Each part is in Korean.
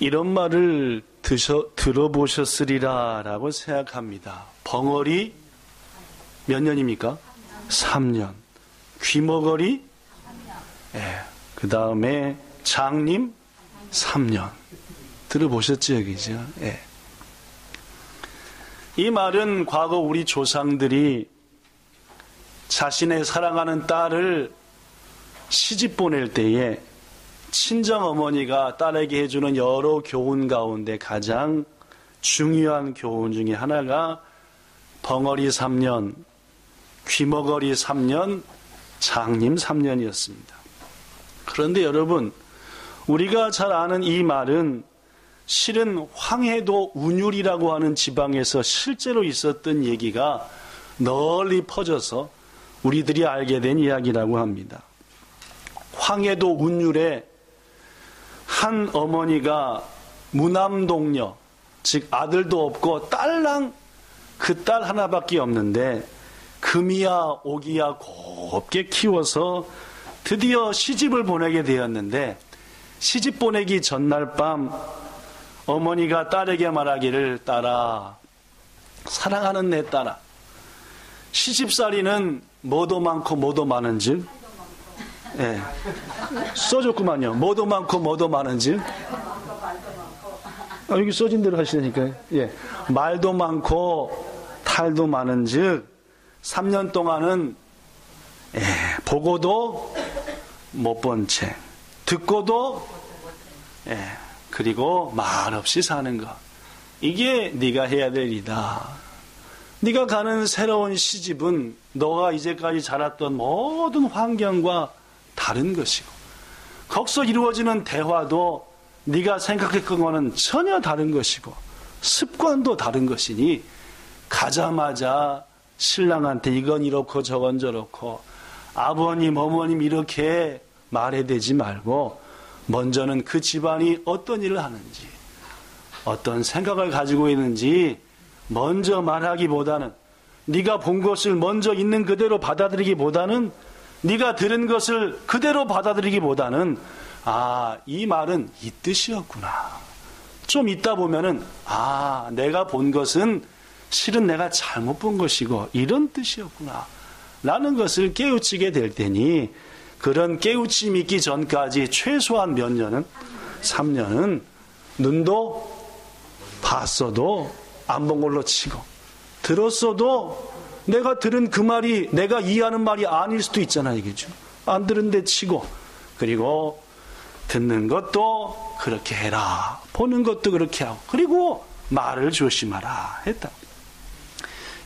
이런 말을 들어보셨으리라 라고 생각합니다. 벙어리 몇 년입니까? 3년. 귀머거리? 그 다음에 장님? 3년. 들어보셨죠, 그죠? 이 말은 과거 우리 조상들이 자신의 사랑하는 딸을 시집 보낼 때에 친정어머니가 딸에게 해주는 여러 교훈 가운데 가장 중요한 교훈 중에 하나가 벙어리 3년, 귀머거리 3년, 장님 3년이었습니다. 그런데 여러분, 우리가 잘 아는 이 말은 실은 황해도 운율이라고 하는 지방에서 실제로 있었던 얘기가 널리 퍼져서 우리들이 알게 된 이야기라고 합니다. 황해도 운율에 한 어머니가 무남동녀, 즉 아들도 없고 딸랑 그 딸 하나밖에 없는데 금이야 오기야 곱게 키워서 드디어 시집을 보내게 되었는데, 시집 보내기 전날 밤 어머니가 딸에게 말하기를, 딸아, 사랑하는 내 딸아, 시집살이는 뭐도 많고 뭐도 많은즉, 써줬구만요. 뭐도 많고 뭐도 많은즉, 여기 써진 대로 하시니까요. 말도 많고 탈도 많은즉 3년 동안은 보고도 못 본 채, 듣고도 그리고 말없이 사는 것, 이게 네가 해야 될 일이다. 네가 가는 새로운 시집은 너가 이제까지 자랐던 모든 환경과 다른 것이고, 거기서 이루어지는 대화도 네가 생각했던 거는 전혀 다른 것이고 습관도 다른 것이니 가자마자 신랑한테 이건 이렇고 저건 저렇고 아버님 어머님 이렇게 말해대지 말고 먼저는 그 집안이 어떤 일을 하는지, 어떤 생각을 가지고 있는지 먼저 말하기보다는, 네가 본 것을 먼저 있는 그대로 받아들이기보다는, 네가 들은 것을 그대로 받아들이기보다는, 아, 이 말은 이 뜻이었구나. 좀 있다 보면은, 아, 내가 본 것은 실은 내가 잘못 본 것이고 이런 뜻이었구나 라는 것을 깨우치게 될 테니, 그런 깨우침이 있기 전까지 최소한 몇 년은, 3년은 눈도 봤어도 안 본 걸로 치고, 들었어도 내가 들은 그 말이 내가 이해하는 말이 아닐 수도 있잖아요, 이게죠. 안 들은 데 치고, 그리고 듣는 것도 그렇게 해라, 보는 것도 그렇게 하고, 그리고 말을 조심하라 했다.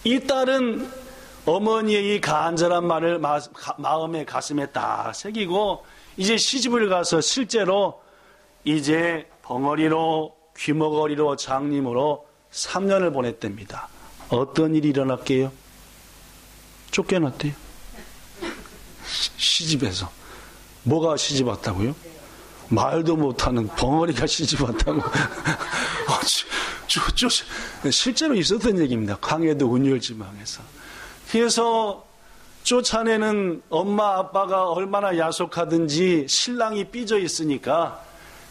이 딸은 어머니의 이 간절한 말을 마음에 가슴에 딱 새기고 이제 시집을 가서 실제로 이제 벙어리로 귀머거리로 장님으로 3년을 보냈답니다. 어떤 일이 일어났게요? 쫓겨났대요. 시집에서. 뭐가 시집 왔다고요? 말도 못하는 벙어리가 시집 왔다고. 실제로 있었던 얘기입니다. 황해도 운율지방에서. 그래서 쫓아내는 엄마 아빠가 얼마나 야속하든지 신랑이 삐져 있으니까,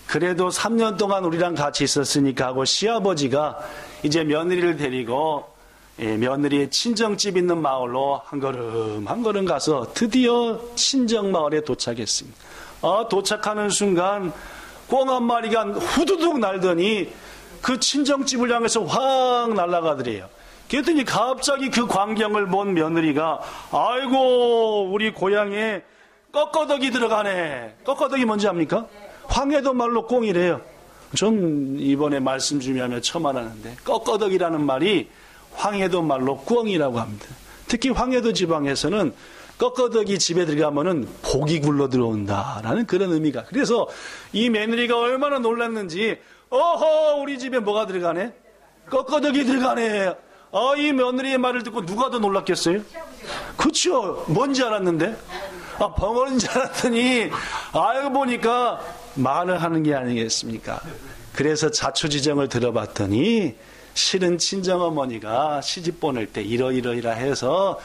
그래도 3년 동안 우리랑 같이 있었으니까 하고 시아버지가 이제 며느리를 데리고 며느리의 친정집 있는 마을로 한 걸음 가서 드디어 친정 마을에 도착했습니다. 도착하는 순간 꽁 한 마리가 후두둑 날더니 그 친정집을 향해서 확 날아가더래요. 그랬더니 갑자기 그 광경을 본 며느리가, 아이고 우리 고향에 꺾어덕이 들어가네. 꺾어덕이 뭔지 압니까? 황해도 말로 꽁이래요. 전 이번에 말씀 준비하며 처음 알았는데, 꺾어덕이라는 말이 황해도 말로 꽁이라고 합니다. 특히 황해도 지방에서는 꺾어덕이 집에 들어가면은 복이 굴러 들어온다라는 그런 의미가. 그래서 이 며느리가 얼마나 놀랐는지, 어허, 우리 집에 뭐가 들어가네? 꺾어덕이 들어가네. 이 며느리의 말을 듣고 누가 더 놀랐겠어요? 그렇죠. 뭔지 알았는데, 벙어리인 줄 알았더니 알고 보니까 말을 하는 게 아니겠습니까? 그래서 자초지정을 들어봤더니 실은 친정어머니가 시집 보낼 때 이러이러이라 해서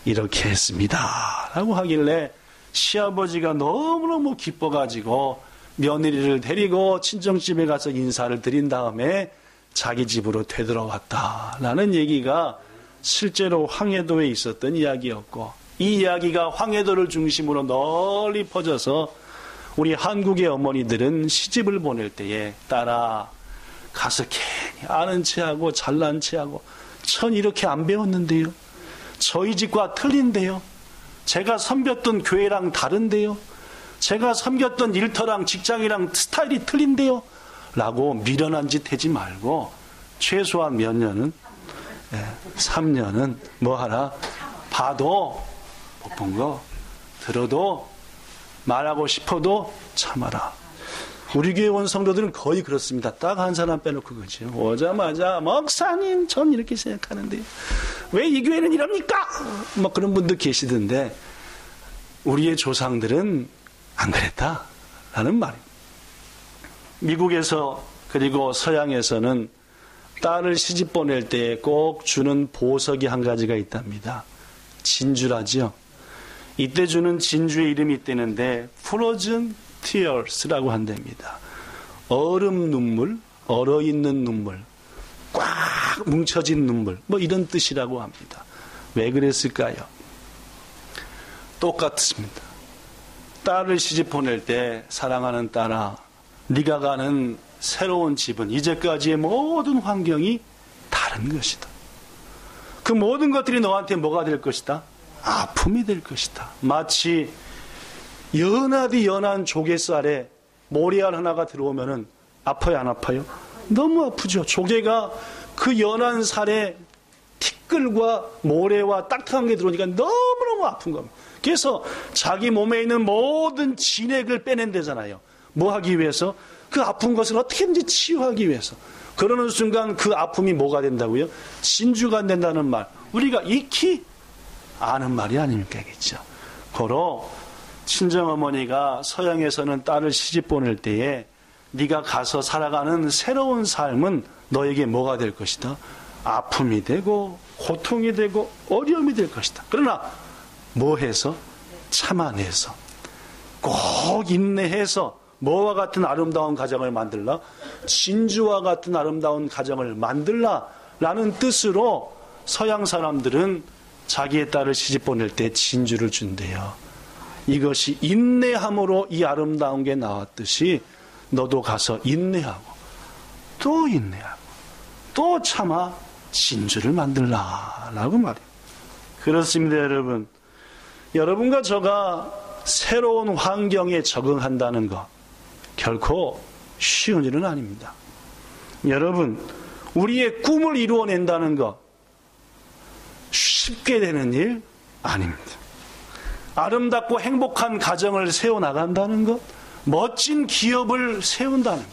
이렇게 했습니다 라고 하길래 시아버지가 너무너무 기뻐가지고 며느리를 데리고 친정집에 가서 인사를 드린 다음에 자기 집으로 되돌아왔다라는 얘기가 실제로 황해도에 있었던 이야기였고, 이 이야기가 황해도를 중심으로 널리 퍼져서 우리 한국의 어머니들은 시집을 보낼 때에 딸아 가서 괜히 아는 체하고 잘난 체하고 전 이렇게 안 배웠는데요, 저희 집과 틀린데요, 제가 섬겼던 교회랑 다른데요, 제가 섬겼던 일터랑 직장이랑 스타일이 틀린데요 라고 미련한 짓 하지 말고 최소한 몇 년은 3년은 뭐 하라, 봐도 못 본 거 들어도 말하고 싶어도 참아라. 우리 교회 온 성도들은 거의 그렇습니다. 딱 한 사람 빼놓고 그죠. 오자마자 목사님 전 이렇게 생각하는데 왜 이 교회는 이럽니까? 뭐 그런 분도 계시던데 우리의 조상들은 안 그랬다라는 말입니다. 미국에서 그리고 서양에서는 딸을 시집 보낼 때 꼭 주는 보석이 한 가지가 있답니다. 진주라죠. 이때 주는 진주의 이름이 있다는데 Frozen Tears라고 한답니다. 얼음 눈물, 얼어있는 눈물, 꽉 뭉쳐진 눈물, 뭐 이런 뜻이라고 합니다. 왜 그랬을까요? 똑같습니다. 딸을 시집 보낼 때 사랑하는 딸아, 네가 가는 새로운 집은 이제까지의 모든 환경이 다른 것이다. 그 모든 것들이 너한테 뭐가 될 것이다? 아픔이 될 것이다. 마치 연하디 연한 조개살에 모래알 하나가 들어오면은 아파요, 안 아파요? 너무 아프죠. 조개가 그 연한 살에 티끌과 모래와 딱딱한 게 들어오니까 너무너무 아픈 겁니다. 그래서 자기 몸에 있는 모든 진액을 빼낸대잖아요. 뭐 하기 위해서? 그 아픈 것을 어떻게든지 치유하기 위해서. 그러는 순간 그 아픔이 뭐가 된다고요? 진주가 된다는 말. 우리가 익히 아는 말이 아닙니까? 겠죠. 고로 친정어머니가 서양에서는 딸을 시집 보낼 때에 네가 가서 살아가는 새로운 삶은 너에게 뭐가 될 것이다? 아픔이 되고 고통이 되고 어려움이 될 것이다. 그러나 뭐 해서? 참아내서 꼭 인내해서 뭐와 같은 아름다운 가정을 만들라? 진주와 같은 아름다운 가정을 만들라 라는 뜻으로 서양 사람들은 자기의 딸을 시집 보낼 때 진주를 준대요. 이것이 인내함으로 이 아름다운 게 나왔듯이 너도 가서 인내하고 또 인내하고 또 참아 진주를 만들라 라고 말이에요. 그렇습니다. 여러분. 여러분과 저가 새로운 환경에 적응한다는 것 결코 쉬운 일은 아닙니다. 여러분, 우리의 꿈을 이루어낸다는 것 쉽게 되는 일 아닙니다. 아름답고 행복한 가정을 세워나간다는 것, 멋진 기업을 세운다는 것,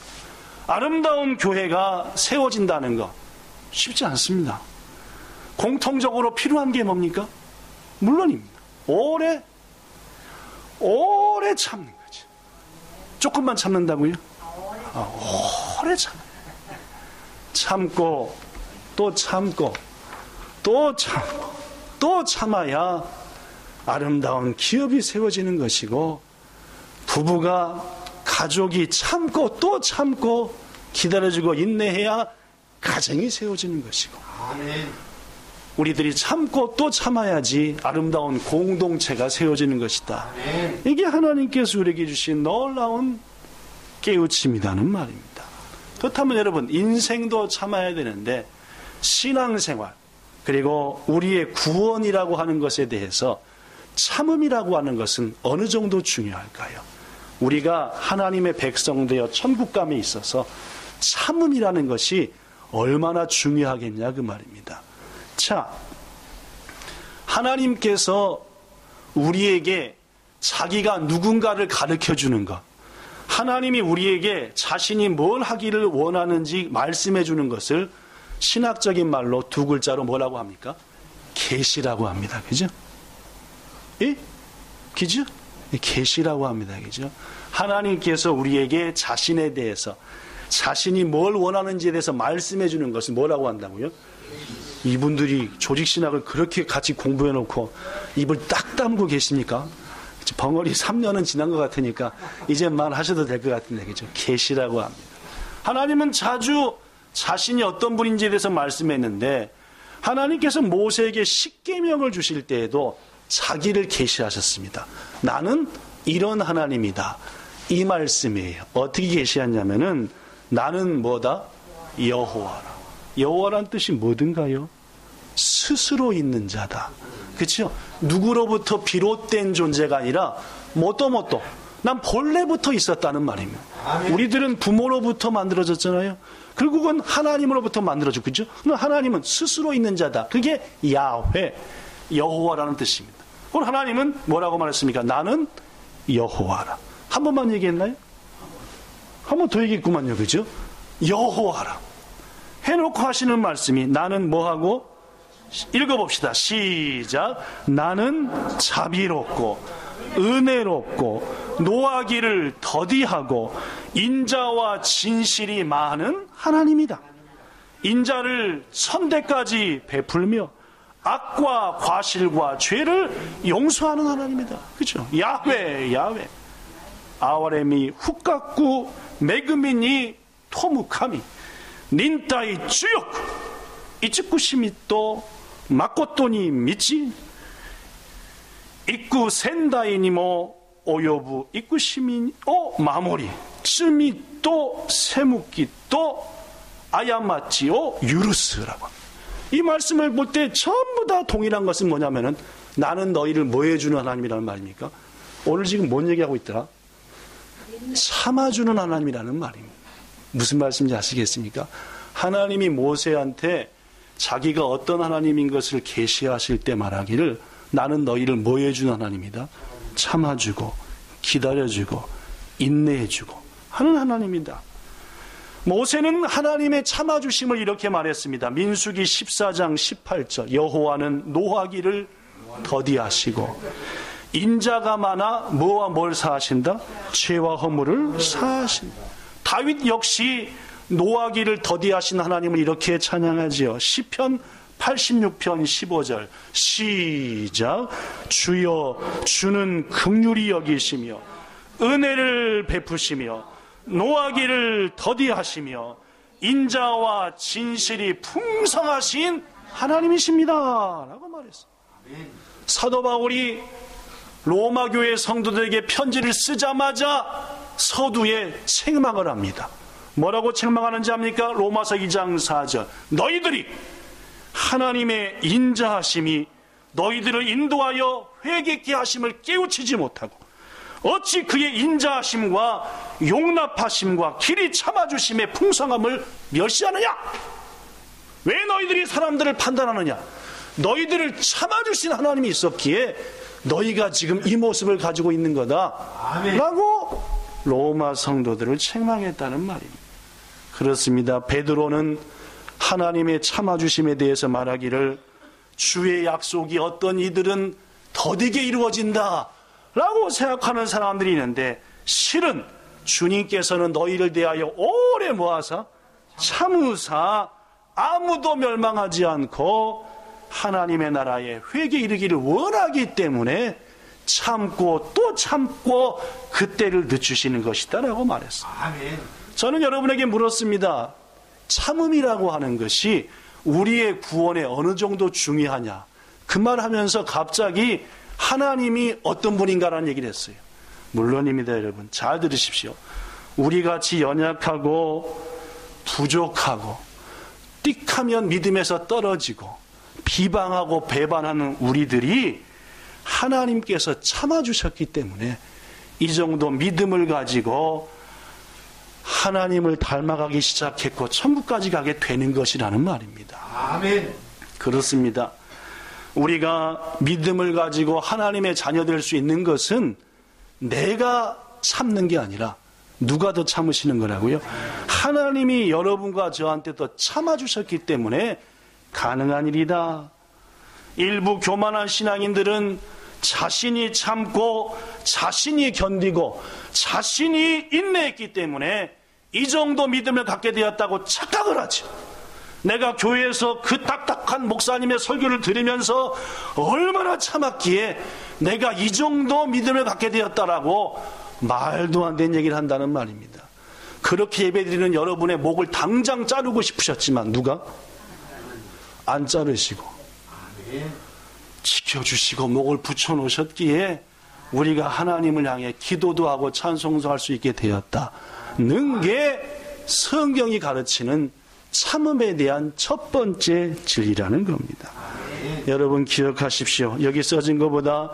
아름다운 교회가 세워진다는 것 쉽지 않습니다. 공통적으로 필요한 게 뭡니까? 물론입니다. 오래 참는 거지. 조금만 참는다고요? 오래 참고 또 참고 또 참고 또 참아야 아름다운 기업이 세워지는 것이고, 부부가 가족이 참고 또 참고 기다려주고 인내해야 가정이 세워지는 것이고, 우리들이 참고 또 참아야지 아름다운 공동체가 세워지는 것이다. 이게 하나님께서 우리에게 주신 놀라운 깨우침이라는 말입니다. 그렇다면 여러분, 인생도 참아야 되는데 신앙생활 그리고 우리의 구원이라고 하는 것에 대해서 참음이라고 하는 것은 어느 정도 중요할까요? 우리가 하나님의 백성 되어 천국감에 있어서 참음이라는 것이 얼마나 중요하겠냐 그 말입니다. 자, 하나님께서 우리에게 자기가 누군가를 가르쳐 주는 것, 하나님이 우리에게 자신이 뭘 하기를 원하는지 말씀해 주는 것을 신학적인 말로 두 글자로 뭐라고 합니까? 계시라고 합니다. 그죠? 예? 그죠? 계시라고 합니다. 그죠? 하나님께서 우리에게 자신에 대해서, 자신이 뭘 원하는지에 대해서 말씀해 주는 것을 뭐라고 한다고요? 이분들이 조직신학을 그렇게 같이 공부해 놓고 입을 딱 다물고 계십니까? 벙어리 3년은 지난 것 같으니까 이제 말하셔도 될 것 같은데, 그죠? 계시라고 합니다. 하나님은 자주 자신이 어떤 분인지에 대해서 말씀했는데, 하나님께서 모세에게 십계명을 주실 때에도 자기를 계시하셨습니다. 나는 이런 하나님이다. 이 말씀이에요. 어떻게 계시하냐면은, 나는 뭐다? 여호와라. 여호와란 뜻이 뭐든가요? 스스로 있는 자다. 그렇죠? 누구로부터 비롯된 존재가 아니라 난 본래부터 있었다는 말입니다. 아멘. 우리들은 부모로부터 만들어졌잖아요. 결국은 하나님으로부터 만들어졌죠. 그렇죠? 하나님은 스스로 있는 자다. 그게 야훼, 여호와라는 뜻입니다. 그럼 하나님은 뭐라고 말했습니까? 나는 여호와라. 한 번만 얘기했나요? 한 번 더 얘기했구만요. 그죠? 여호와라. 해놓고 하시는 말씀이, 나는 뭐하고? 읽어봅시다. 시작. 나는 자비롭고 은혜롭고 노하기를 더디하고 인자와 진실이 많은 하나님이다. 인자를 천대까지 베풀며 악과 과실과 죄를 용서하는 하나님이다. 그렇죠? 야훼. 아와레미 훅각구 메그미니 토무카미 닌타이 주역 이츠쿠시미 또 마코토니 미치 이쿠 센다이니 모 오요부 이쿠시미 오 마모리 츠미 또 세무키 또 아야마치 오 유르스라고. 이 말씀을 볼 때 전부 다 동일한 것은 뭐냐면은, 나는 너희를 뭐 해주는 하나님이라는 말입니까? 오늘 지금 뭔 얘기하고 있더라? 참아주는 하나님이라는 말입니다. 무슨 말씀인지 아시겠습니까? 하나님이 모세한테 자기가 어떤 하나님인 것을 계시하실 때 말하기를, 나는 너희를 뭐 해주는 하나님이다? 참아주고 기다려주고 인내해주고 하는 하나님이다. 모세는 하나님의 참아주심을 이렇게 말했습니다. 민수기 14장 18절. 여호와는 노하기를 더디하시고 인자가 많아 뭐와 뭘 사하신다? 죄와 허물을 사하신다. 다윗 역시 노하기를 더디하신 하나님을 이렇게 찬양하지요. 시편 86편 15절. 시작. 주여, 주는 긍휼히 여기시며 은혜를 베푸시며 노하기를 더디하시며 인자와 진실이 풍성하신 하나님이십니다 라고 말했어요. 사도 바울이 로마 교회 성도들에게 편지를 쓰자마자 서두에 책망을 합니다. 뭐라고 책망하는지 압니까? 로마서 2장 4절. 너희들이 하나님의 인자하심이 너희들을 인도하여 회개케 하심을 깨우치지 못하고 어찌 그의 인자하심과 용납하심과 길이 참아주심의 풍성함을 멸시하느냐? 왜 너희들이 사람들을 판단하느냐? 너희들을 참아주신 하나님이 있었기에 너희가 지금 이 모습을 가지고 있는 거다. 아멘. 라고 로마 성도들을 책망했다는 말입니다. 그렇습니다. 베드로는 하나님의 참아주심에 대해서 말하기를, 주의 약속이 어떤 이들은 더디게 이루어진다 라고 생각하는 사람들이 있는데, 실은 주님께서는 너희를 대하여 오래 모아서 참으사 아무도 멸망하지 않고 하나님의 나라에 회개 이르기를 원하기 때문에 참고 또 참고 그때를 늦추시는 것이다 라고 말했어요. 아멘. 저는 여러분에게 물었습니다. 참음이라고 하는 것이 우리의 구원에 어느 정도 중요하냐? 그 말하면서 갑자기 하나님이 어떤 분인가라는 얘기를 했어요. 물론입니다. 여러분 잘 들으십시오. 우리같이 연약하고 부족하고 띡하면 믿음에서 떨어지고 비방하고 배반하는 우리들이 하나님께서 참아주셨기 때문에 이 정도 믿음을 가지고 하나님을 닮아가기 시작했고 천국까지 가게 되는 것이라는 말입니다. 아멘. 그렇습니다. 우리가 믿음을 가지고 하나님의 자녀 될 수 있는 것은 내가 참는 게 아니라 누가 더 참으시는 거라고요? 하나님이 여러분과 저한테 더 참아주셨기 때문에 가능한 일이다. 일부 교만한 신앙인들은 자신이 참고 자신이 견디고 자신이 인내했기 때문에 이 정도 믿음을 갖게 되었다고 착각을 하죠. 내가 교회에서 그 딱딱한 목사님의 설교를 들으면서 얼마나 참았기에 내가 이 정도 믿음을 갖게 되었다라고 말도 안 되는 얘기를 한다는 말입니다. 그렇게 예배드리는 여러분의 목을 당장 자르고 싶으셨지만 누가? 안 자르시고 지켜주시고 목을 붙여놓으셨기에 우리가 하나님을 향해 기도도 하고 찬송도 할 수 있게 되었다는 게 성경이 가르치는 참음에 대한 첫 번째 진리라는 겁니다. 여러분 기억하십시오. 여기 써진 것보다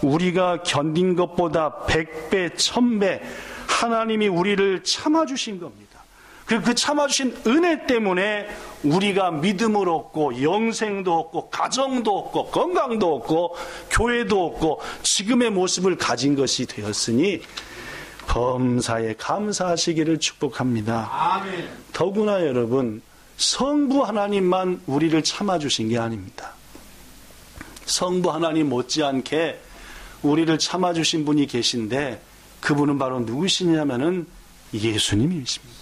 우리가 견딘 것보다 100배, 1000배 하나님이 우리를 참아주신 겁니다. 그 참아주신 은혜 때문에 우리가 믿음을 얻고 영생도 얻고 가정도 얻고 건강도 얻고 교회도 얻고 지금의 모습을 가진 것이 되었으니 범사에 감사하시기를 축복합니다. 아멘. 더구나 여러분 성부 하나님만 우리를 참아주신 게 아닙니다. 성부 하나님 못지않게 우리를 참아주신 분이 계신데 그분은 바로 누구시냐면은 예수님이십니다.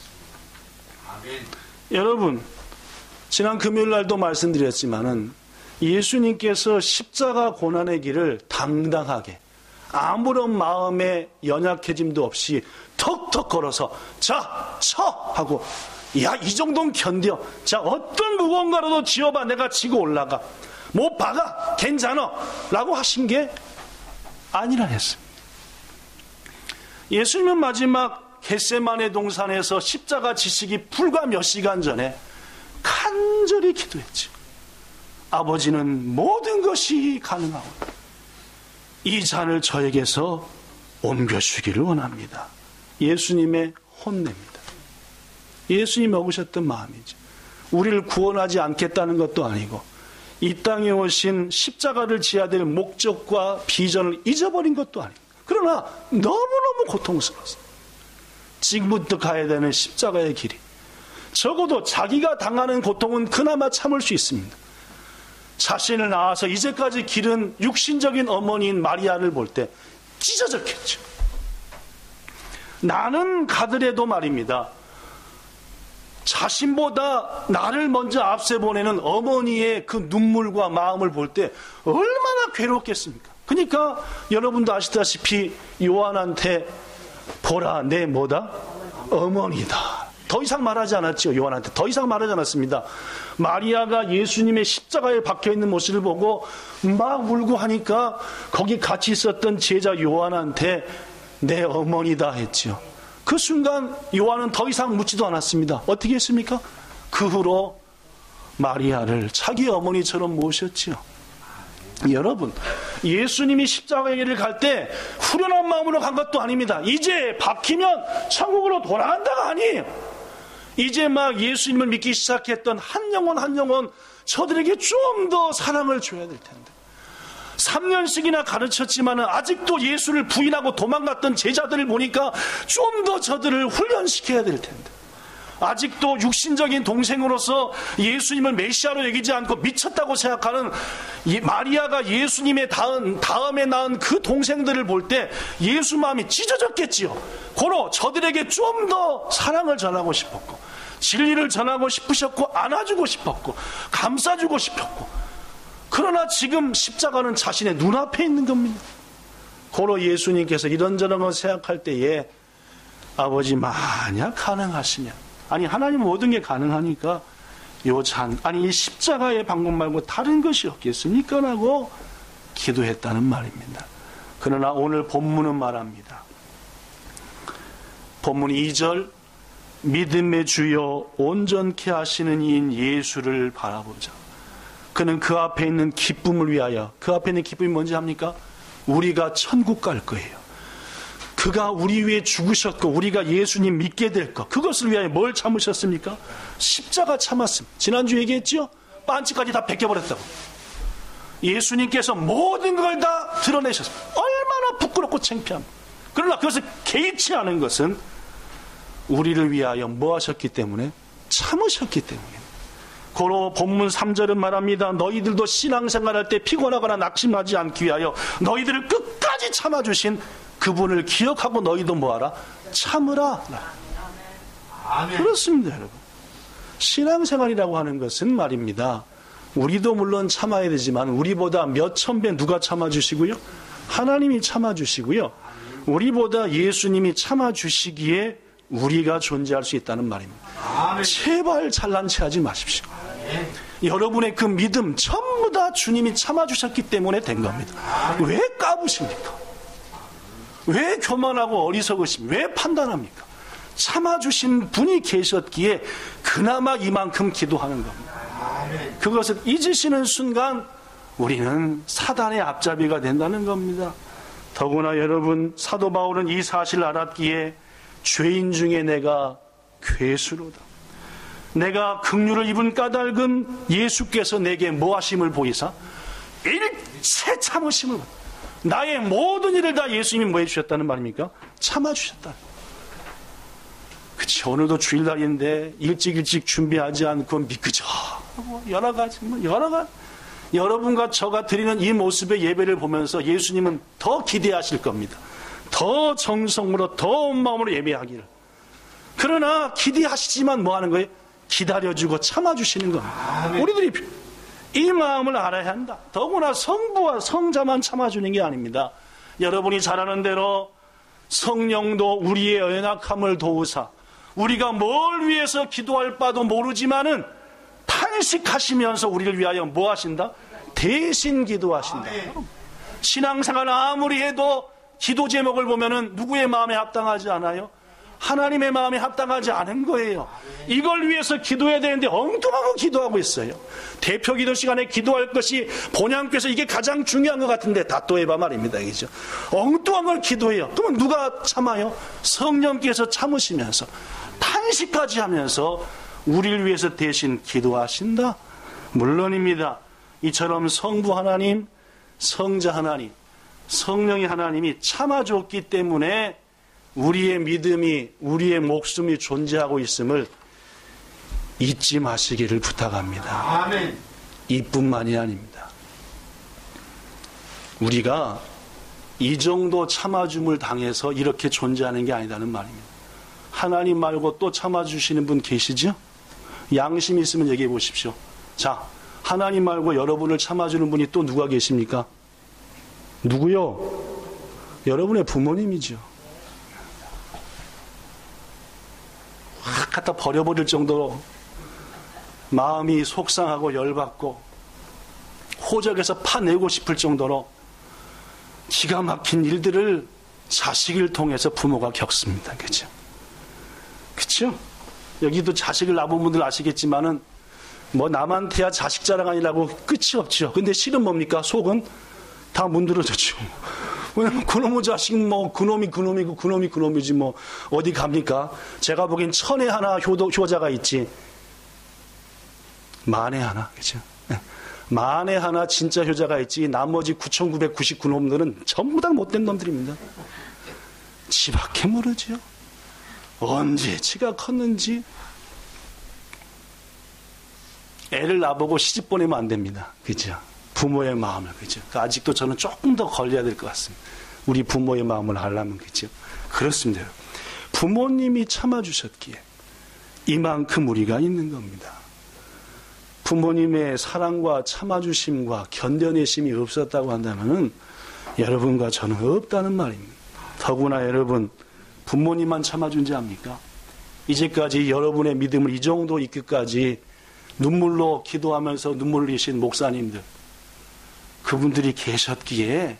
아멘. 여러분 지난 금요일 날도 말씀드렸지만은 예수님께서 십자가 고난의 길을 당당하게 아무런 마음의 연약해짐도 없이 턱턱 걸어서 자, 쳐! 하고 야, 이 정도는 견뎌. 자, 어떤 무언가라도 지어봐. 내가 지고 올라가. 못 박아. 괜찮아. 라고 하신 게 아니라 했습니다. 예수님은 마지막 겟세마네 동산에서 십자가 지시기 불과 몇 시간 전에 간절히 기도했죠. 아버지는 모든 것이 가능하오니 이 잔을 저에게서 옮겨주기를 원합니다. 예수님의 혼내입니다. 예수님이 먹으셨던 마음이죠. 우리를 구원하지 않겠다는 것도 아니고 이 땅에 오신 십자가를 지어야 될 목적과 비전을 잊어버린 것도 아니고 그러나 너무너무 고통스러웠어요. 지금부터 가야 되는 십자가의 길이 적어도 자기가 당하는 고통은 그나마 참을 수 있습니다. 자신을 낳아서 이제까지 기른 육신적인 어머니인 마리아를 볼 때 찢어졌겠죠. 나는 가더라도 말입니다. 자신보다 나를 먼저 앞세 보내는 어머니의 그 눈물과 마음을 볼 때 얼마나 괴롭겠습니까? 그러니까 여러분도 아시다시피 요한한테 보라 내 뭐다? 어머니다. 더 이상 말하지 않았죠. 요한한테 더 이상 말하지 않았습니다. 마리아가 예수님의 십자가에 박혀있는 모습을 보고 막 울고 하니까 거기 같이 있었던 제자 요한한테 내 어머니다 했죠. 그 순간 요한은 더 이상 묻지도 않았습니다. 어떻게 했습니까? 그 후로 마리아를 자기 어머니처럼 모셨죠. 여러분 예수님이 십자가의 길을 갈 때 후련한 마음으로 간 것도 아닙니다. 이제 박히면 천국으로 돌아간다가 아니에요. 이제 막 예수님을 믿기 시작했던 한 영혼 한 영혼 저들에게 좀 더 사랑을 줘야 될 텐데 3년씩이나 가르쳤지만 아직도 예수를 부인하고 도망갔던 제자들을 보니까 좀 더 저들을 훈련시켜야 될 텐데 아직도 육신적인 동생으로서 예수님을 메시아로 여기지 않고 미쳤다고 생각하는 마리아가 예수님의 다음에 낳은 그 동생들을 볼 때 예수 마음이 찢어졌겠지요. 고로 저들에게 좀 더 사랑을 전하고 싶었고 진리를 전하고 싶으셨고 안아주고 싶었고 감싸주고 싶었고 그러나 지금 십자가는 자신의 눈앞에 있는 겁니다. 고로 예수님께서 이런저런 걸 생각할 때에 아버지 만약 가능하시면 아니 하나님 모든 게 가능하니까 요 잔 아니 이 십자가의 방법 말고 다른 것이 없겠습니까? 라고 기도했다는 말입니다. 그러나 오늘 본문은 말합니다. 본문 2절 믿음의 주여 온전케 하시는 이인 예수를 바라보자. 그는 그 앞에 있는 기쁨을 위하여 그 앞에 있는 기쁨이 뭔지 압니까? 우리가 천국 갈 거예요. 그가 우리 위해 죽으셨고 우리가 예수님 믿게 될 것 그것을 위하여 뭘 참으셨습니까? 십자가 참았습니다. 지난주 얘기했죠? 빤치까지 다 벗겨버렸다고. 예수님께서 모든 걸 다 드러내셨습니다. 얼마나 부끄럽고 창피합니다. 그러나 그것을 개의치 않은 것은 우리를 위하여 뭐 하셨기 때문에? 참으셨기 때문에. 고로 본문 3절은 말합니다. 너희들도 신앙생활할 때 피곤하거나 낙심하지 않기 위하여 너희들을 끝까지 참아주신 그분을 기억하고 너희도 뭐하라? 참으라. 아멘. 그렇습니다 여러분. 신앙생활이라고 하는 것은 말입니다. 우리도 물론 참아야 되지만 우리보다 몇 천 배 누가 참아주시고요? 하나님이 참아주시고요. 우리보다 예수님이 참아주시기에 우리가 존재할 수 있다는 말입니다. 제발 잘난 체하지 마십시오. 여러분의 그 믿음 전부 다 주님이 참아주셨기 때문에 된 겁니다. 왜 까부십니까? 왜 교만하고 어리석으십니까? 왜 판단합니까? 참아주신 분이 계셨기에 그나마 이만큼 기도하는 겁니다. 그것을 잊으시는 순간 우리는 사단의 앞잡이가 된다는 겁니다. 더구나 여러분, 사도 바울은 이 사실을 알았기에 죄인 중에 내가 괴수로다. 내가 긍휼을 입은 까닭은 예수께서 내게 뭐하심을 보이사 일체 참으심을, 나의 모든 일을 다 예수님이 뭐 해주셨다는 말입니까? 참아주셨다. 그치, 오늘도 주일날인데 일찍 준비하지 않고 미끄저 여러 가지. 여러분과 저가 드리는 이 모습의 예배를 보면서 예수님은 더 기대하실 겁니다. 더 정성으로, 더 온 마음으로 예배하기를. 그러나 기대하시지만 뭐 하는 거예요? 기다려주고 참아주시는 겁니다. 우리들이 이 마음을 알아야 한다. 더구나 성부와 성자만 참아주는 게 아닙니다. 여러분이 잘 아는 대로 성령도 우리의 연약함을 도우사, 우리가 뭘 위해서 기도할 바도 모르지만은 탄식하시면서 우리를 위하여 뭐 하신다? 대신 기도하신다. 신앙생활 아무리 해도 기도 제목을 보면은 누구의 마음에 합당하지 않아요? 하나님의 마음에 합당하지 않은 거예요. 이걸 위해서 기도해야 되는데 엉뚱한 거 기도하고 있어요. 대표 기도 시간에 기도할 것이 본향교에서 이게 가장 중요한 것 같은데 다또해봐 말입니다. 그죠? 엉뚱한 걸 기도해요. 그러면 누가 참아요? 성령께서 참으시면서 탄식까지 하면서 우리를 위해서 대신 기도하신다? 물론입니다. 이처럼 성부 하나님, 성자 하나님, 성령의 하나님이 참아줬기 때문에 우리의 믿음이, 우리의 목숨이 존재하고 있음을 잊지 마시기를 부탁합니다. 아멘. 이뿐만이 아닙니다. 우리가 이 정도 참아줌을 당해서 이렇게 존재하는 게 아니라는 말입니다. 하나님 말고 또 참아주시는 분 계시죠? 양심 있으면 얘기해 보십시오. 자, 하나님 말고 여러분을 참아주는 분이 또 누가 계십니까? 누구요? 여러분의 부모님이죠. 확 갖다 버려버릴 정도로 마음이 속상하고 열받고 호적에서 파내고 싶을 정도로 기가 막힌 일들을 자식을 통해서 부모가 겪습니다. 그죠? 그쵸? 여기도 자식을 낳은 분들 아시겠지만은 뭐 남한테야 자식 자랑 아니라고 끝이 없죠. 근데 실은 뭡니까? 속은 다 문드러졌죠. 왜냐면 그놈의 자식 뭐 그놈이고 그놈이지 뭐 어디 갑니까? 제가 보기엔 천에 하나 효자가 있지 만에 하나, 그죠? 만에 하나 진짜 효자가 있지 나머지 9,999놈들은 전부 다 못된 놈들입니다. 지밖에 모르죠. 언제 지가 컸는지. 애를 낳아보고 시집 보내면 안 됩니다. 그죠? 부모의 마음을, 그죠? 아직도 저는 조금 더 걸려야 될 것 같습니다. 우리 부모의 마음을 알려면, 그죠? 그렇습니다. 부모님이 참아주셨기에 이만큼 우리가 있는 겁니다. 부모님의 사랑과 참아주심과 견뎌내심이 없었다고 한다면 여러분과 저는 없다는 말입니다. 더구나 여러분, 부모님만 참아준지 압니까? 이제까지 여러분의 믿음을 이 정도 있기까지 눈물로 기도하면서 눈물 흘리신 목사님들, 그분들이 계셨기에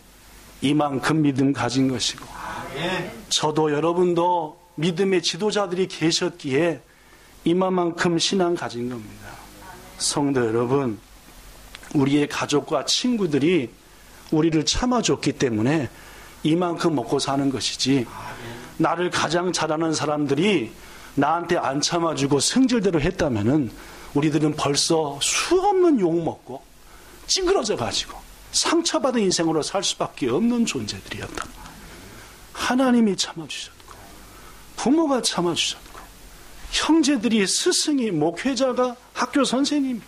이만큼 믿음 가진 것이고, 저도 여러분도 믿음의 지도자들이 계셨기에 이만큼 신앙 가진 겁니다. 성도 여러분, 우리의 가족과 친구들이 우리를 참아줬기 때문에 이만큼 먹고 사는 것이지, 나를 가장 잘하는 사람들이 나한테 안 참아주고 성질대로 했다면은 우리들은 벌써 수없는 욕먹고 찌그러져 가지고 상처받은 인생으로 살 수밖에 없는 존재들이었다. 하나님이 참아주셨고, 부모가 참아주셨고, 형제들이, 스승이, 목회자가, 학교 선생님이,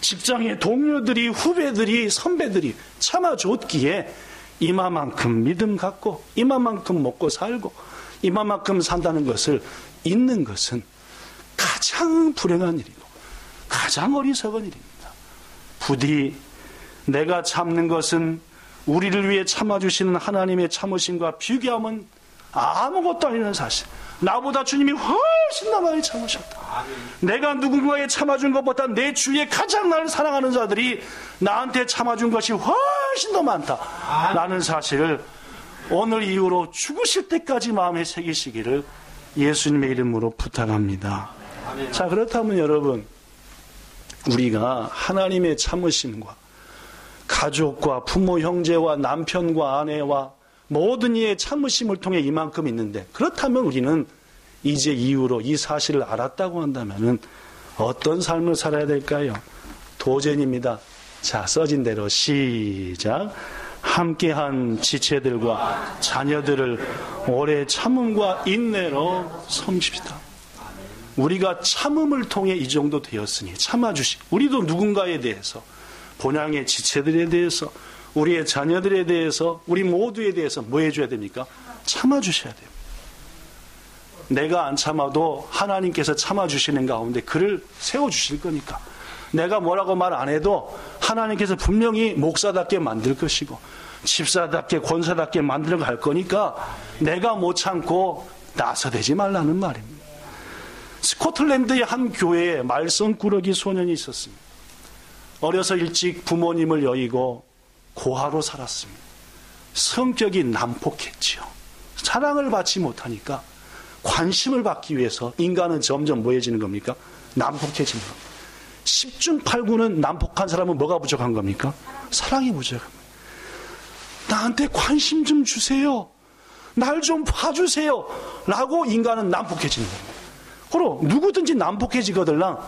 직장의 동료들이, 후배들이, 선배들이 참아줬기에 이마만큼 믿음 갖고 이마만큼 먹고 살고 이마만큼 산다는 것을 잊는 것은 가장 불행한 일이고 가장 어리석은 일입니다. 부디 내가 참는 것은 우리를 위해 참아주시는 하나님의 참으심과 비교하면 아무것도 아니라는 사실. 나보다 주님이 훨씬 더 많이 참으셨다. 내가 누군가에 참아준 것보다 내 주위에 가장 나를 사랑하는 자들이 나한테 참아준 것이 훨씬 더 많다 라는 사실을 오늘 이후로 죽으실 때까지 마음에 새기시기를 예수님의 이름으로 부탁합니다. 자, 그렇다면 여러분, 우리가 하나님의 참으심과 가족과 부모, 형제와 남편과 아내와 모든 이의 참으심을 통해 이만큼 있는데, 그렇다면 우리는 이제 이후로 이 사실을 알았다고 한다면 어떤 삶을 살아야 될까요? 도전입니다. 자, 써진 대로 시작. 함께한 지체들과 자녀들을 오래 참음과 인내로 섬깁시다. 우리가 참음을 통해 이 정도 되었으니 참아주시. 우리도 누군가에 대해서, 본향의 지체들에 대해서, 우리의 자녀들에 대해서, 우리 모두에 대해서 뭐 해줘야 됩니까? 참아주셔야 돼요. 내가 안 참아도 하나님께서 참아주시는 가운데 그를 세워주실 거니까. 내가 뭐라고 말 안 해도 하나님께서 분명히 목사답게 만들 것이고 집사답게 권사답게 만들어 갈 거니까 내가 못 참고 나서대지 말라는 말입니다. 스코틀랜드의 한 교회에 말썽꾸러기 소년이 있었습니다. 어려서 일찍 부모님을 여의고 고아로 살았습니다. 성격이 난폭했지요. 사랑을 받지 못하니까 관심을 받기 위해서 인간은 점점 뭐해지는 겁니까? 난폭해지는 겁니다. 10중 8구는 난폭한 사람은 뭐가 부족한 겁니까? 사랑이 부족합니다. 나한테 관심 좀 주세요. 날 좀 봐주세요. 라고 인간은 난폭해지는 겁니다. 그럼 누구든지 난폭해지거들랑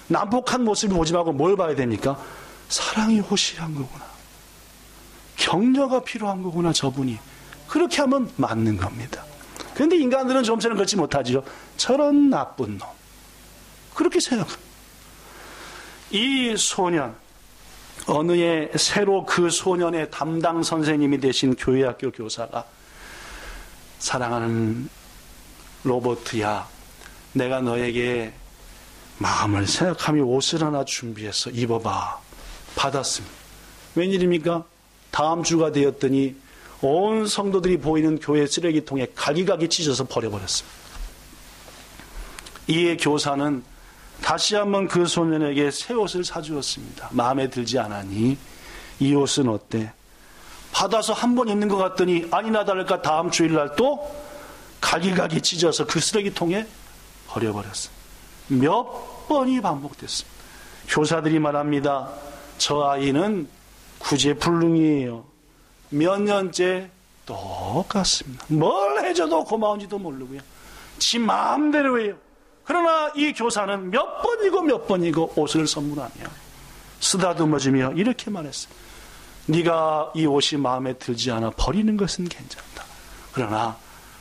난폭한 모습을 보지 말고 뭘 봐야 됩니까? 사랑이 호실한 거구나. 격려가 필요한 거구나, 저분이. 그렇게 하면 맞는 겁니다. 그런데 인간들은 좀처럼 그렇지 못하죠. 저런 나쁜 놈. 그렇게 생각합니다. 이 소년, 어느 해 새로 그 소년의 담당 선생님이 되신 교회학교 교사가 사랑하는 로버트야, 내가 너에게 마음을 생각하며 옷을 하나 준비해서 입어봐. 받았습니다. 웬일입니까? 다음 주가 되었더니 온 성도들이 보이는 교회 쓰레기통에 갈기갈기 찢어서 버려버렸습니다. 이에 교사는 다시 한번 그 소년에게 새 옷을 사주었습니다. 마음에 들지 않으니 이 옷은 어때? 받아서 한 번 입는 것 같더니 아니나 다를까 다음 주일날 또 갈기갈기 찢어서 그 쓰레기통에 버려버렸습니다. 몇 번이 반복됐습니다. 교사들이 말합니다. 저 아이는 구제불능이에요. 몇 년째 똑같습니다. 뭘 해줘도 고마운지도 모르고요. 지 마음대로 해요. 그러나 이 교사는 몇 번이고 옷을 선물하며 쓰다듬어주며 이렇게 말했어요. 네가 이 옷이 마음에 들지 않아 버리는 것은 괜찮다. 그러나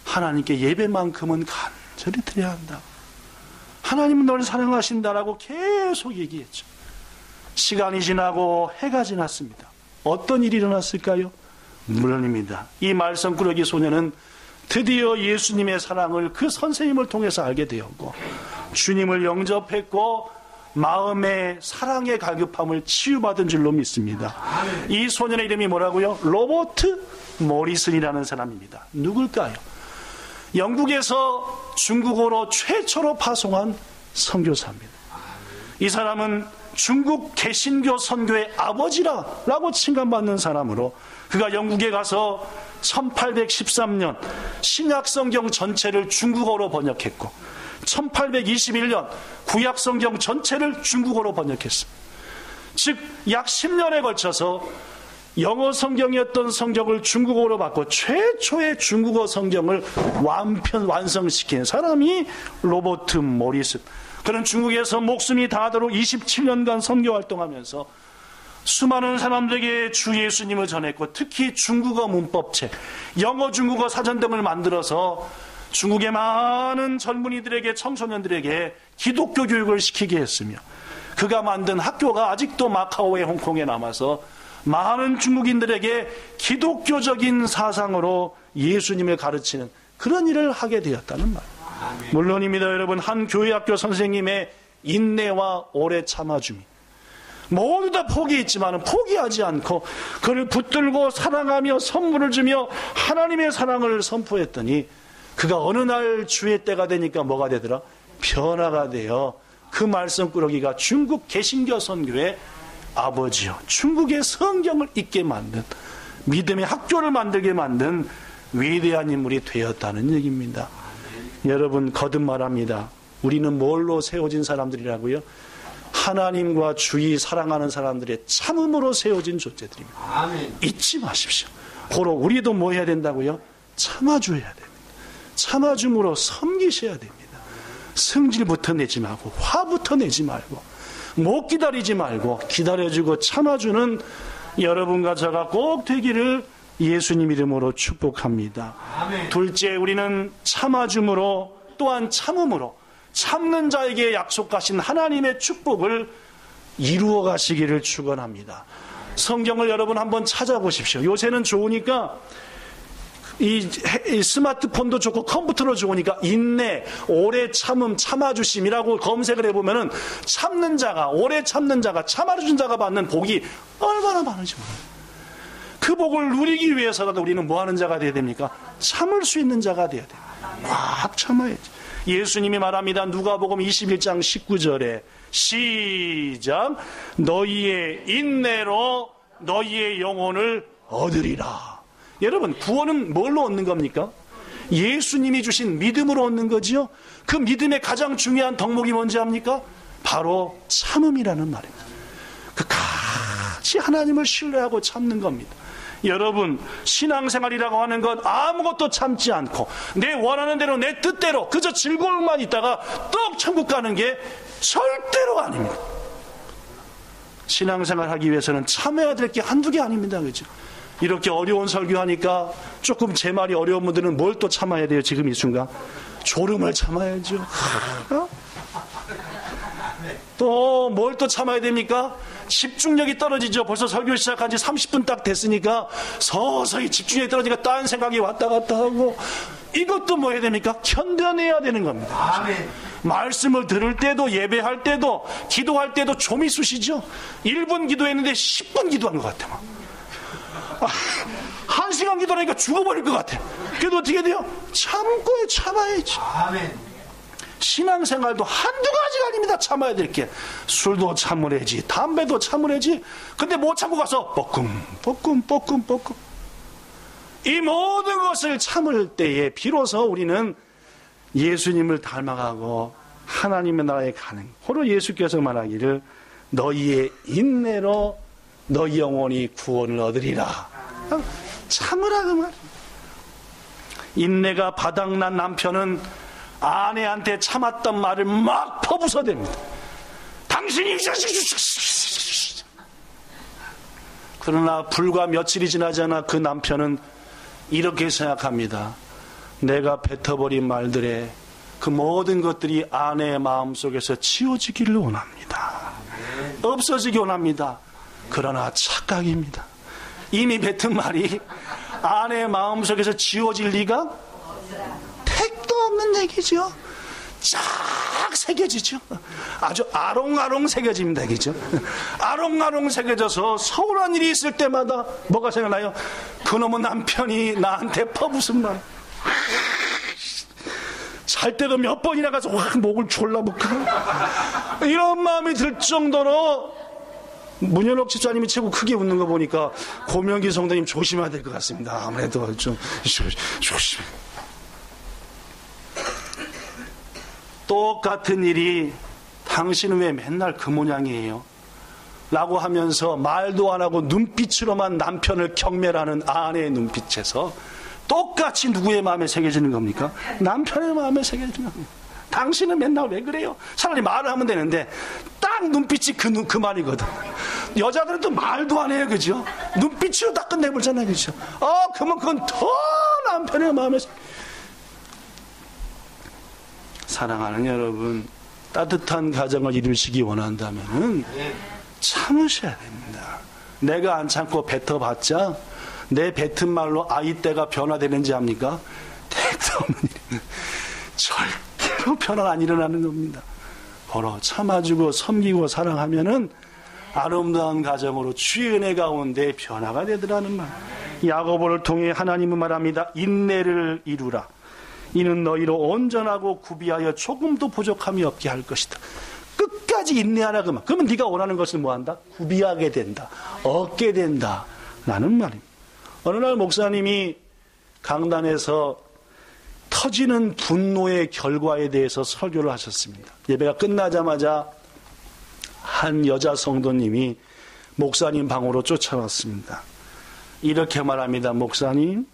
하나님께 예배만큼은 간절히 드려야 한다. 하나님은 너를 사랑하신다라고 계속 얘기했죠. 시간이 지나고 해가 지났습니다. 어떤 일이 일어났을까요? 물론입니다. 이 말썽꾸러기 소년은 드디어 예수님의 사랑을 그 선생님을 통해서 알게 되었고 주님을 영접했고 마음의 사랑의 갈급함을 치유받은 줄로 믿습니다. 이 소년의 이름이 뭐라고요? 로버트 모리슨이라는 사람입니다. 누굴까요? 영국에서 중국어로 최초로 파송한 선교사입니다. 이 사람은 중국 개신교 선교의 아버지라고 칭함받는 사람으로 그가 영국에 가서 1813년 신약성경 전체를 중국어로 번역했고 1821년 구약성경 전체를 중국어로 번역했습니다. 즉 약 10년에 걸쳐서 영어 성경이었던 성경을 중국어로 바꿔 최초의 중국어 성경을 완성시킨 사람이 로버트 모리슨. 그는 중국에서 목숨이 다하도록 27년간 선교 활동하면서 수많은 사람들에게 주 예수님을 전했고 특히 중국어 문법책, 영어 중국어 사전 등을 만들어서 중국의 많은 젊은이들에게 청소년들에게 기독교 교육을 시키게 했으며 그가 만든 학교가 아직도 마카오에 홍콩에 남아서 많은 중국인들에게 기독교적인 사상으로 예수님을 가르치는 그런 일을 하게 되었다는 말. 물론입니다. 여러분, 한 교회학교 선생님의 인내와 오래 참아줌이 모두 다 포기했지만 포기하지 않고 그를 붙들고 사랑하며 선물을 주며 하나님의 사랑을 선포했더니 그가 어느 날 주의 때가 되니까 뭐가 되더라? 변화가 되어 그 말씀꾸러기가 중국 개신교 선교의 아버지요, 중국의 성경을 읽게 만든, 믿음의 학교를 만들게 만든 위대한 인물이 되었다는 얘기입니다. 여러분, 거듭 말합니다. 우리는 뭘로 세워진 사람들이라고요? 하나님과 주의 사랑하는 사람들의 참음으로 세워진 존재들입니다. 아멘. 잊지 마십시오. 고로 우리도 뭐 해야 된다고요? 참아줘야 됩니다. 참아줌으로 섬기셔야 됩니다. 성질부터 내지 말고, 화부터 내지 말고, 못 기다리지 말고 기다려주고 참아주는 여러분과 저가 꼭 되기를 예수님 이름으로 축복합니다. 아멘. 둘째, 우리는 참아줌으로, 또한 참음으로 참는 자에게 약속하신 하나님의 축복을 이루어 가시기를 축원합니다. 성경을 여러분 한번 찾아보십시오. 요새는 좋으니까 이 스마트폰도 좋고 컴퓨터로 좋으니까 인내, 오래 참음, 참아주심이라고 검색을 해보면은 참는 자가, 오래 참는 자가, 참아주신 자가 받는 복이 얼마나 많은지 몰라요. 그 복을 누리기 위해서라도 우리는 뭐 하는 자가 되어야 됩니까? 참을 수 있는 자가 되어야 돼요. 꽉 참아야지. 예수님이 말합니다. 누가복음 21장 19절에 시작, 너희의 인내로 너희의 영혼을 얻으리라. 여러분, 구원은 뭘로 얻는 겁니까? 예수님이 주신 믿음으로 얻는 거지요. 그 믿음의 가장 중요한 덕목이 뭔지 압니까? 바로 참음이라는 말입니다. 그 같이 하나님을 신뢰하고 참는 겁니다. 여러분, 신앙생활이라고 하는 건 아무것도 참지 않고 내 원하는 대로, 내 뜻대로 그저 즐거움만 있다가 떡 천국 가는 게 절대로 아닙니다. 신앙생활 하기 위해서는 참아야 될 게 한두 개 아닙니다. 그죠? 이렇게 어려운 설교하니까 조금 제 말이 어려운 분들은 뭘 또 참아야 돼요? 지금 이 순간 졸음을 참아야죠. 또 뭘 또 참아야 됩니까? 집중력이 떨어지죠. 벌써 설교 시작한 지 30분 딱 됐으니까 서서히 집중력이 떨어지니까 딴 생각이 왔다 갔다 하고, 이것도 뭐 해야 됩니까? 견뎌내야 되는 겁니다. 아멘. 말씀을 들을 때도, 예배할 때도, 기도할 때도 좀이 쑤시죠. 1분 기도했는데 10분 기도한 것 같아요. 1시간 기도하니까 죽어버릴 것 같아요. 그래도 어떻게 돼요? 참고 참아야지. 아멘. 신앙생활도 한두 가지가 아닙니다. 참아야 될 게. 술도 참으래지, 담배도 참으래지. 근데 못 참고 가서 뻐끔. 이 모든 것을 참을 때에 비로소 우리는 예수님을 닮아가고 하나님의 나라에 가는, 호로 예수께서 말하기를 너희의 인내로 너희 영혼이 구원을 얻으리라. 참으라 그 말입니다. 인내가 바닥난 남편은 아내한테 참았던 말을 막 퍼부숴댑니다. 당신이 그러나 불과 며칠이 지나잖아 그 남편은 이렇게 생각합니다. 내가 뱉어버린 말들에 그 모든 것들이 아내의 마음속에서 치워지기를 원합니다. 없어지기 원합니다. 그러나 착각입니다. 이미 뱉은 말이 아내의 마음속에서 지워질 리가 택도 없는 얘기죠. 쫙 새겨지죠. 아주 아롱아롱 새겨집니다. 그죠? 아롱아롱 새겨져서 서운한 일이 있을 때마다 뭐가 생각나요? 그놈의 남편이 나한테 퍼부은 말. 잘 때도 몇 번이나 가서 확 목을 졸라붙고 이런 마음이 들 정도로 문현옥 집사님이 최고 크게 웃는 거 보니까 고명기 성도님 조심해야 될 것 같습니다. 아무래도 좀 조심해. 똑같은 일이 당신은 왜 맨날 그 모양이에요? 라고 하면서 말도 안 하고 눈빛으로만 남편을 경멸하는 아내의 눈빛에서 똑같이 누구의 마음에 새겨지는 겁니까? 남편의 마음에 새겨지는 겁니다. 당신은 맨날 왜 그래요? 차라리 말을 하면 되는데 딱 눈빛이 그 말이거든. 여자들은 또 말도 안 해요. 그죠? 눈빛으로 딱 끝내버리잖아요. 그죠? 그러면 그건 더 남편의 마음에. 사랑하는 여러분, 따뜻한 가정을 이루시기 원한다면 참으셔야 됩니다. 내가 안 참고 뱉어봤자 내 뱉은 말로 아이 때가 변화되는지 압니까? 택도 없는 일입니다. 절대로 변화가 안 일어나는 겁니다. 바로 참아주고 섬기고 사랑하면은 아름다운 가정으로 주의 은혜 가운데 변화가 되더라는 말. 야고보를 통해 하나님은 말합니다. 인내를 이루라. 이는 너희로 온전하고 구비하여 조금도 부족함이 없게 할 것이다. 끝까지 인내하라 그 말. 그러면 네가 원하는 것을 뭐한다? 구비하게 된다. 얻게 된다. 라는 말입니다. 어느 날 목사님이 강단에서 터지는 분노의 결과에 대해서 설교를 하셨습니다. 예배가 끝나자마자 한 여자 성도님이 목사님 방으로 쫓아왔습니다. 이렇게 말합니다. 목사님,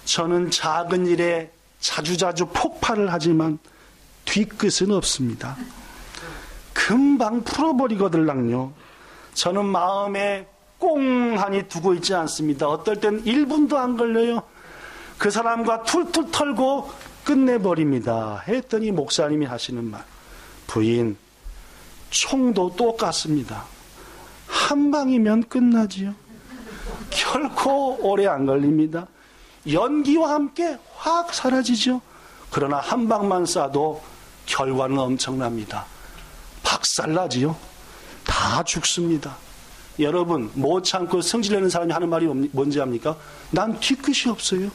저는 작은 일에 자주자주 폭발을 하지만 뒤끝은 없습니다. 금방 풀어버리거들랑요. 저는 마음에 꽁하니 두고 있지 않습니다. 어떨 땐 1분도 안 걸려요. 그 사람과 툴툴 털고 끝내버립니다. 했더니 목사님이 하시는 말. 부인, 총도 똑같습니다. 한 방이면 끝나지요. 결코 오래 안 걸립니다. 연기와 함께 확 사라지죠. 그러나 한 방만 쏴도 결과는 엄청납니다. 박살나지요. 다 죽습니다. 여러분, 못 참고 성질내는 사람이 하는 말이 뭔지 압니까? 난 뒤끝이 없어요.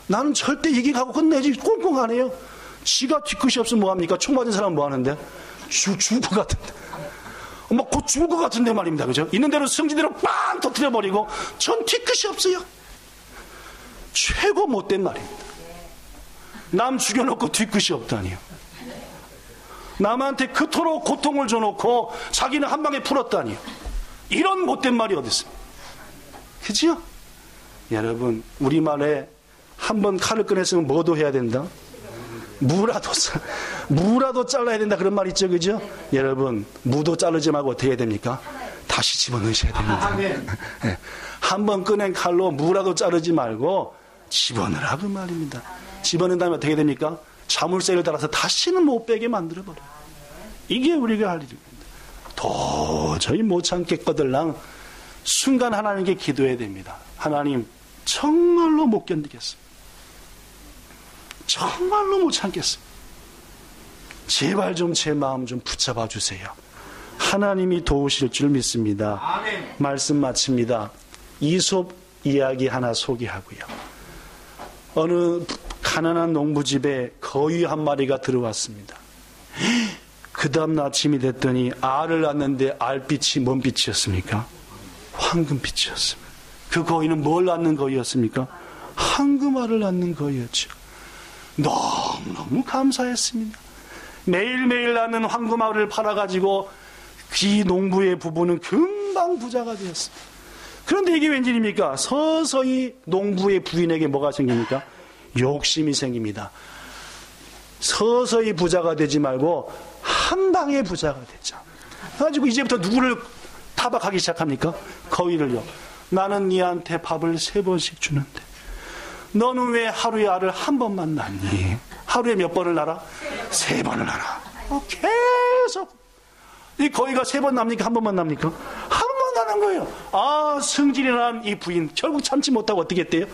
나는 절대 이기가고 끝내지. 꽁꽁하네요. 지가 뒤끝이 없으면 뭐합니까? 총 맞은 사람은 뭐하는데? 죽을 것 같은데. 곧 죽을 것 같은데 말입니다. 그죠? 있는 대로 성질대로 빵 터뜨려버리고 전 뒤끝이 없어요. 최고 못된 말입니다. 남 죽여놓고 뒤끝이 없다니요. 남한테 그토록 고통을 줘놓고 자기는 한 방에 풀었다니요. 이런 못된 말이 어디 있습니까? 그죠? 여러분, 우리말에 한번 칼을 꺼냈으면 뭐도 해야 된다? 무라도 잘라야 된다 그런 말 있죠. 그죠? 여러분, 무도 자르지 말고 어떻게 해야 됩니까? 다시 집어넣으셔야 됩니다. 네. 한번 꺼낸 칼로 무라도 자르지 말고 집어넣으라 그 말입니다. 집어넣은 다음에 어떻게 됩니까? 자물쇠를 달아서 다시는 못 빼게 만들어버려요. 이게 우리가 할 일입니다. 도저히 못 참겠거들랑 순간 하나님께 기도해야 됩니다. 하나님, 정말로 못 견디겠어요. 정말로 못 참겠어요. 제발 좀 제 마음 좀 붙잡아 주세요. 하나님이 도우실 줄 믿습니다. 아멘. 말씀 마칩니다. 이솝 이야기 하나 소개하고요. 어느 가난한 농부집에 거위 한 마리가 들어왔습니다. 그 다음 아침이 됐더니 알을 낳는데 알빛이 뭔 빛이었습니까? 황금빛이었습니다. 그 거위는 뭘 낳는 거위였습니까? 황금알을 낳는 거위였죠. 너무너무 감사했습니다. 매일매일 낳는 황금알을 팔아가지고 이 농부의 부부는 금방 부자가 되었습니다. 그런데 이게 웬일입니까? 서서히 농부의 부인에게 뭐가 생깁니까? 욕심이 생깁니다. 서서히 부자가 되지 말고 한 방에 부자가 되자. 그래가지고 이제부터 누구를 타박하기 시작합니까? 거위를요. 나는 니한테 밥을 3번씩 주는데 너는 왜 하루에 알을 한 번만 낳니? 하루에 몇 번을 낳아? 3번을 낳아. 계속 이 거위가 3번 납니까? 한 번만 납니까? 한 번 나는 거예요. 아, 승질이란 이 부인 결국 참지 못하고 어떻게 했대요?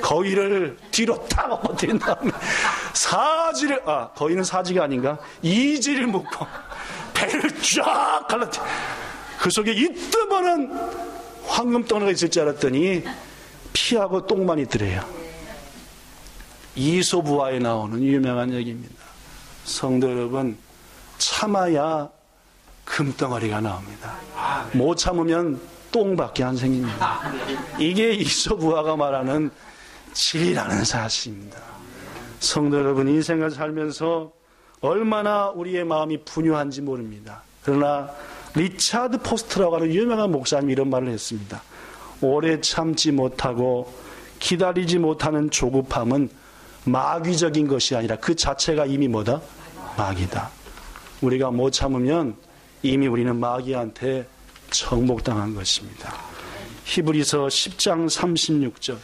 거위를 뒤로 딱 엎어뜨린 다음에 사지를, 거위는 사지가 아닌가? 이지를 묶고 배를 쫙 갈라뜨려. 그 속에 이뜨만한 황금덩어리가 있을 줄 알았더니 피하고 똥만 있더래요. 이솝우화에 나오는 유명한 얘기입니다. 성도 여러분, 참아야 금덩어리가 나옵니다. 못 참으면 똥밖에 안 생깁니다. 이게 이솝우화가 말하는 진리라는 사실입니다. 성도 여러분, 인생을 살면서 얼마나 우리의 마음이 분유한지 모릅니다. 그러나 리차드 포스트라고 하는 유명한 목사님이 이런 말을 했습니다. 오래 참지 못하고 기다리지 못하는 조급함은 마귀적인 것이 아니라 그 자체가 이미 뭐다? 마귀다. 우리가 못 참으면 이미 우리는 마귀한테 정복당한 것입니다. 히브리서 10장 36절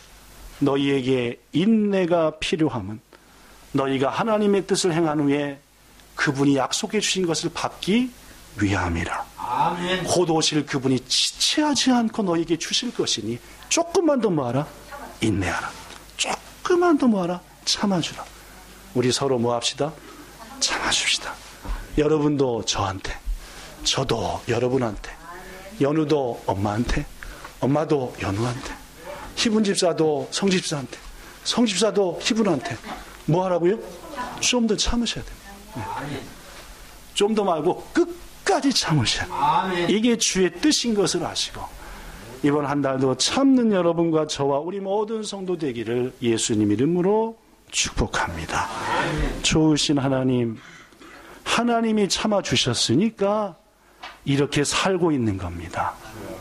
너희에게 인내가 필요함은 너희가 하나님의 뜻을 행한 후에 그분이 약속해 주신 것을 받기 위함이라. 아멘. 곧 오실 그분이 지체하지 않고 너희에게 주실 것이니 조금만 더 뭐하라? 인내하라. 조금만 더 뭐하라? 참아주라. 우리 서로 뭐 합시다? 참아줍시다. 여러분도 저한테 저도 여러분한테, 연우도 엄마한테, 엄마도 연우한테, 희분 집사도 성집사한테, 성집사도 희분한테 뭐 하라고요? 좀 더 참으셔야 됩니다. 네. 좀 더 말고 끝까지 참으셔야 돼요. 이게 주의 뜻인 것을 아시고 이번 한 달도 참는 여러분과 저와 우리 모든 성도 되기를 예수님 이름으로 축복합니다. 좋으신 하나님, 하나님이 참아주셨으니까 이렇게 살고 있는 겁니다.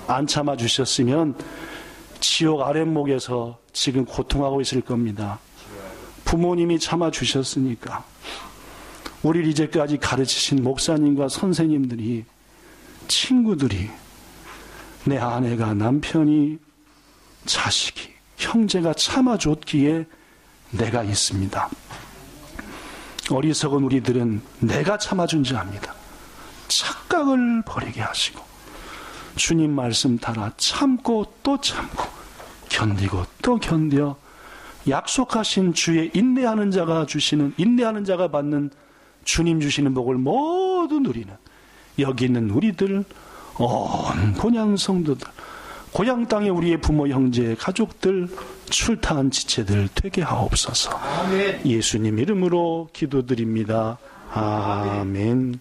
안 참아주셨으면 지옥 아랫목에서 지금 고통하고 있을 겁니다. 부모님이 참아주셨으니까 우리를 이제까지 가르치신 목사님과 선생님들이, 친구들이, 내 아내가, 남편이, 자식이, 형제가 참아줬기에 내가 있습니다. 어리석은 우리들은 내가 참아준 줄 압니다. 착각을 버리게 하시고 주님 말씀 따라 참고 또 참고 견디고 또 견뎌 약속하신 주의 인내하는 자가 주시는, 인내하는 자가 받는 주님 주시는 복을 모두 누리는 여기 있는 우리들, 온 본향 성도들, 고향 땅에 우리의 부모, 형제, 가족들, 출타한 지체들 되게 하옵소서. 아멘. 예수님 이름으로 기도드립니다. 아멘.